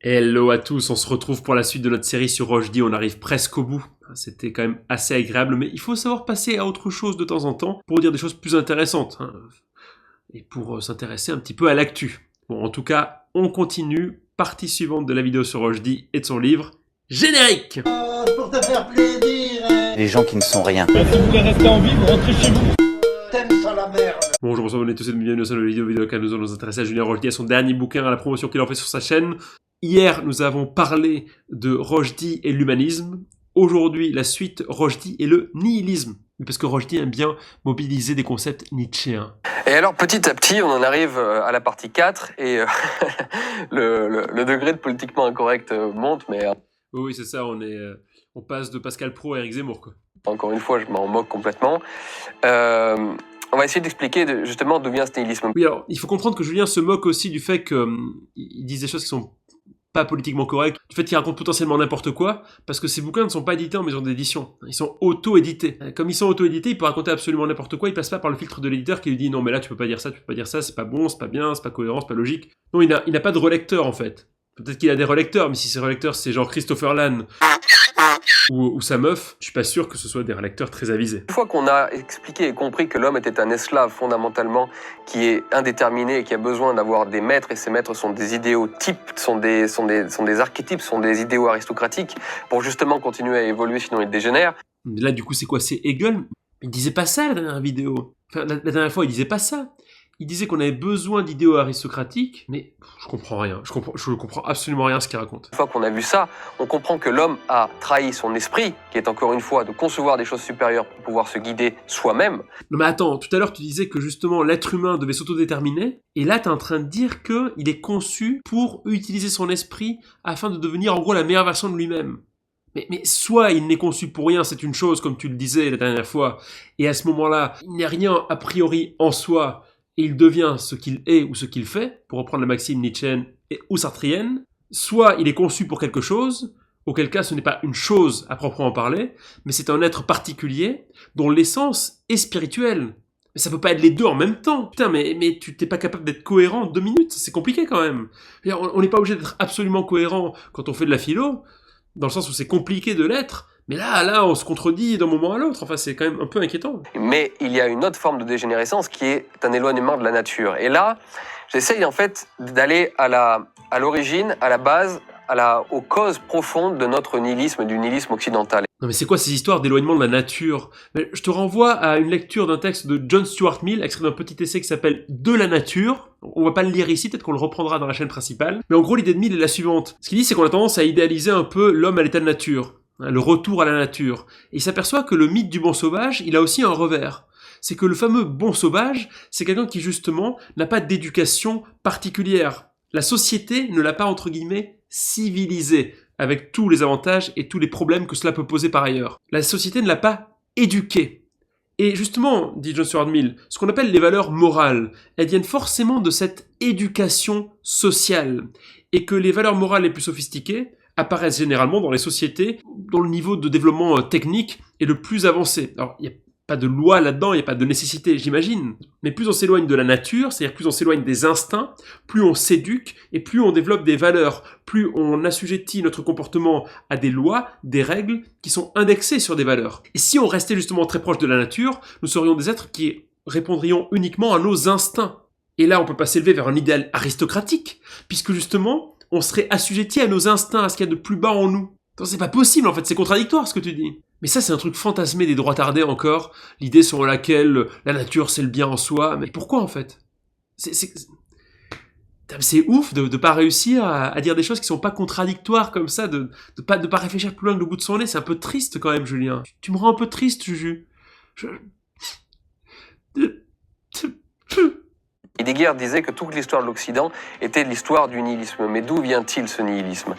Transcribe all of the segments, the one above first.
Hello à tous, on se retrouve pour la suite de notre série sur Rushdie, on arrive presque au bout. C'était quand même assez agréable, mais il faut savoir passer à autre chose de temps en temps pour dire des choses plus intéressantes, et pour s'intéresser un petit peu à l'actu. Bon, en tout cas, on continue, partie suivante de la vidéo sur Rushdie et de son livre, générique. Pour te faire plaisir, Les gens qui ne sont rien. Si vous voulez rester en vie, vous rentrez chez vous. t'aimes ça la merde. Bonjour, bonsoir, on est tous et bienvenue sur la vidéo dans laquelle nous allons nous intéresser à Julien Rushdie, à son dernier bouquin, à la promotion qu'il en fait sur sa chaîne. Hier, nous avons parlé de Rushdie et l'humanisme. Aujourd'hui, la suite, Rushdie et le nihilisme. Parce que Rushdie aime bien mobiliser des concepts nietzschéens. Et alors, petit à petit, on en arrive à la partie 4, et le degré de politiquement incorrect monte, mais Oui, c'est ça, on passe de Pascal Praud à Éric Zemmour, quoi. encore une fois, je m'en moque complètement. On va essayer d'expliquer justement d'où vient ce nihilisme. Oui, alors, il faut comprendre que Julien se moque aussi du fait qu'il dise des choses qui sont pas politiquement correctes, du fait qu'il raconte potentiellement n'importe quoi, parce que ces bouquins ne sont pas édités en maison d'édition. Ils sont auto-édités. Comme ils sont auto-édités, il peut raconter absolument n'importe quoi, il passe pas par le filtre de l'éditeur qui lui dit non mais là tu peux pas dire ça, tu peux pas dire ça, c'est pas bon, c'est pas bien, c'est pas cohérent, c'est pas logique. Non, il n'a pas de relecteur en fait. Peut-être qu'il a des relecteurs, mais si ces relecteurs c'est genre Christopher Lann ou sa meuf, je suis pas sûr que ce soit des relecteurs très avisés. Une fois qu'on a expliqué et compris que l'homme était un esclave fondamentalement, qui est indéterminé et qui a besoin d'avoir des maîtres, et ces maîtres sont des idéotypes, sont des archétypes, sont des idéaux aristocratiques, pour justement continuer à évoluer, sinon il dégénère. Là du coup c'est quoi, c'est Hegel? Il disait pas ça la dernière vidéo. Enfin, la dernière fois il disait pas ça. Il disait qu'on avait besoin d'idéaux aristocratiques, mais je comprends rien. Je comprends absolument rien à ce qu'il raconte. Une fois qu'on a vu ça, on comprend que l'homme a trahi son esprit, qui est encore une fois de concevoir des choses supérieures pour pouvoir se guider soi-même. Non mais attends, tout à l'heure tu disais que justement l'être humain devait s'autodéterminer, et là t'es en train de dire qu'il est conçu pour utiliser son esprit afin de devenir en gros la meilleure version de lui-même. Mais soit il n'est conçu pour rien, c'est une chose comme tu le disais la dernière fois, et à ce moment-là, il n'est rien a priori en soi, et il devient ce qu'il est ou ce qu'il fait, pour reprendre la maxime nietzschéenne ou sartrienne, soit il est conçu pour quelque chose, auquel cas ce n'est pas une chose à proprement parler, mais c'est un être particulier dont l'essence est spirituelle. Mais ça peut pas être les deux en même temps. Putain, mais tu t'es pas capable d'être cohérent en 2 minutes, c'est compliqué quand même. On n'est pas obligé d'être absolument cohérent quand on fait de la philo, dans le sens où c'est compliqué de l'être, mais là, on se contredit d'un moment à l'autre. Enfin, c'est quand même un peu inquiétant. Mais il y a une autre forme de dégénérescence qui est un éloignement de la nature. Et là, j'essaye en fait d'aller à l'origine, à la base, aux causes profondes de notre nihilisme, du nihilisme occidental. Non mais c'est quoi ces histoires d'éloignement de la nature? Mais je te renvoie à une lecture d'un texte de John Stuart Mill, extrait d'un petit essai qui s'appelle « De la nature ». On va pas le lire ici, peut-être qu'on le reprendra dans la chaîne principale. Mais en gros, l'idée de Mill est la suivante. Ce qu'il dit, c'est qu'on a tendance à idéaliser un peu l'homme à l'état de nature, le retour à la nature. Et il s'aperçoit que le mythe du bon sauvage, il a aussi un revers. C'est que le fameux bon sauvage, c'est quelqu'un qui justement n'a pas d'éducation particulière. La société ne l'a pas, entre guillemets, civilisé, avec tous les avantages et tous les problèmes que cela peut poser par ailleurs. La société ne l'a pas éduqué. Et justement, dit John Stuart Mill, ce qu'on appelle les valeurs morales, elles viennent forcément de cette éducation sociale. Et que les valeurs morales les plus sophistiquées apparaissent généralement dans les sociétés dont le niveau de développement technique est le plus avancé. Alors, il n'y a pas de loi là-dedans, il n'y a pas de nécessité, j'imagine. Mais plus on s'éloigne de la nature, c'est-à-dire plus on s'éloigne des instincts, plus on s'éduque et plus on développe des valeurs, plus on assujettit notre comportement à des lois, des règles qui sont indexées sur des valeurs. Et si on restait justement très proche de la nature, nous serions des êtres qui répondrions uniquement à nos instincts. Et là, on peut pas s'élever vers un idéal aristocratique, puisque justement, on serait assujetti à nos instincts, à ce qu'il y a de plus bas en nous. Donc c'est pas possible en fait, c'est contradictoire ce que tu dis. Mais ça c'est un truc fantasmé des droits tardés encore, l'idée selon laquelle la nature c'est le bien en soi, mais pourquoi en fait? C'est ouf de pas réussir à dire des choses qui sont pas contradictoires comme ça, de pas réfléchir plus loin que le bout de son nez, c'est un peu triste quand même Julien. Tu me rends un peu triste Juju. Heidegger disait que toute l'histoire de l'Occident était l'histoire du nihilisme. Mais d'où vient-il ce nihilisme?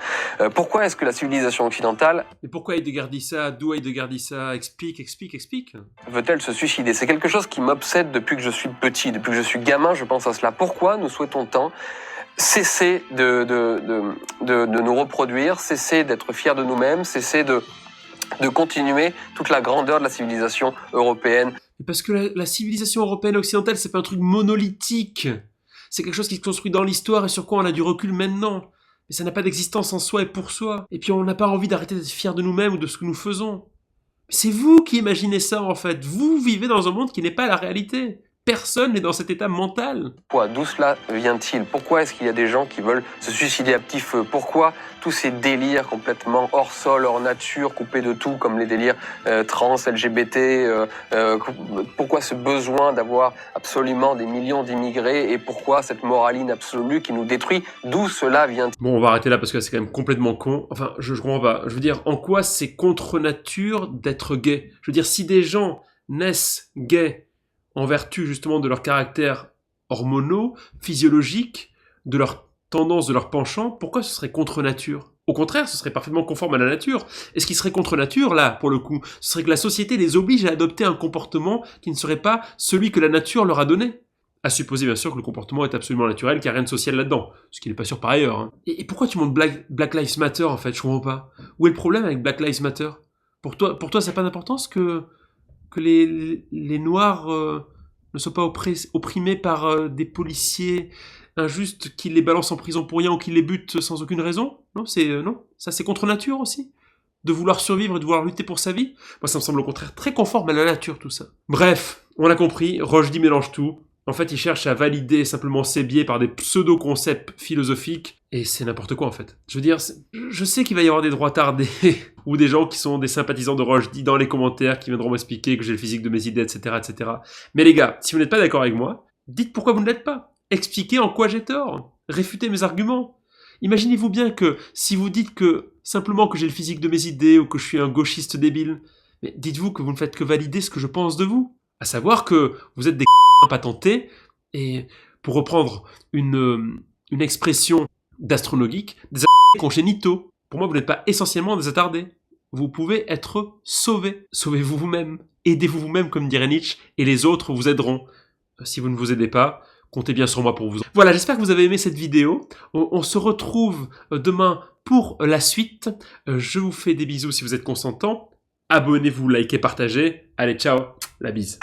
Pourquoi est-ce que la civilisation occidentale... Mais pourquoi Heidegger dit ça? D'où Heidegger dit ça? Explique. Veut-elle se suicider? C'est quelque chose qui m'obsède depuis que je suis petit, depuis que je suis gamin, je pense à cela. Pourquoi nous souhaitons tant cesser de nous reproduire, cesser d'être fiers de nous-mêmes, cesser de continuer toute la grandeur de la civilisation européenne? Parce que la civilisation européenne occidentale, c'est pas un truc monolithique. C'est quelque chose qui se construit dans l'histoire et sur quoi on a du recul maintenant. Mais ça n'a pas d'existence en soi et pour soi. Et puis on n'a pas envie d'arrêter d'être fiers de nous-mêmes ou de ce que nous faisons. C'est vous qui imaginez ça en fait. Vous vivez dans un monde qui n'est pas la réalité. Personne n'est dans cet état mental. D'où cela vient-il? Pourquoi est-ce qu'il y a des gens qui veulent se suicider à petit feu? Pourquoi tous ces délires complètement hors sol, hors nature, coupés de tout, comme les délires trans, LGBT? Pourquoi ce besoin d'avoir absolument des millions d'immigrés? Et pourquoi cette moraline absolue qui nous détruit? D'où cela vient-il? Bon, on va arrêter là parce que c'est quand même complètement con. Enfin, je comprends pas. Je veux dire, en quoi c'est contre nature d'être gay? Je veux dire, si des gens naissent gays en vertu justement de leur caractère hormonaux, physiologique, de leur tendance, de leur penchant, pourquoi ce serait contre nature? Au contraire, ce serait parfaitement conforme à la nature. Et ce qui serait contre nature, là, pour le coup, ce serait que la société les oblige à adopter un comportement qui ne serait pas celui que la nature leur a donné. À supposer bien sûr que le comportement est absolument naturel, qu'il n'y a rien de social là-dedans, ce qui n'est pas sûr par ailleurs. Hein. Et pourquoi tu montres Black Lives Matter en fait? Je comprends pas. Où est le problème avec Black Lives Matter? Pour toi, ça n'a pas d'importance que les Noirs ne soient pas opprimés par des policiers injustes qui les balancent en prison pour rien ou qui les butent sans aucune raison? Non, non, ça c'est contre nature aussi. De vouloir survivre et de vouloir lutter pour sa vie? Moi ça me semble au contraire très conforme à la nature tout ça. Bref, on l'a compris, Rochdy mélange tout. En fait, il cherche à valider simplement ses biais par des pseudo-concepts philosophiques, et c'est n'importe quoi en fait. Je veux dire, je sais qu'il va y avoir des droits tardés, ou des gens qui sont des sympathisants de Rochdy dans les commentaires, qui viendront m'expliquer que j'ai le physique de mes idées, etc., etc. Mais les gars, si vous n'êtes pas d'accord avec moi, dites pourquoi vous ne l'êtes pas. Expliquez en quoi j'ai tort. Réfutez mes arguments. Imaginez-vous bien que si vous dites que simplement que j'ai le physique de mes idées, ou que je suis un gauchiste débile, mais dites-vous que vous ne faites que valider ce que je pense de vous. À savoir que vous êtes des patentés, et pour reprendre une expression d'astronogeek, des congénitaux. Pour moi, vous n'êtes pas essentiellement des attardés. Vous pouvez être sauvés. Sauvez-vous vous-même. Aidez-vous vous-même, comme dirait Nietzsche, et les autres vous aideront. Si vous ne vous aidez pas, comptez bien sur moi pour vous. Voilà, j'espère que vous avez aimé cette vidéo. On se retrouve demain pour la suite. Je vous fais des bisous si vous êtes consentant. Abonnez-vous, likez, partagez. Allez, ciao, la bise.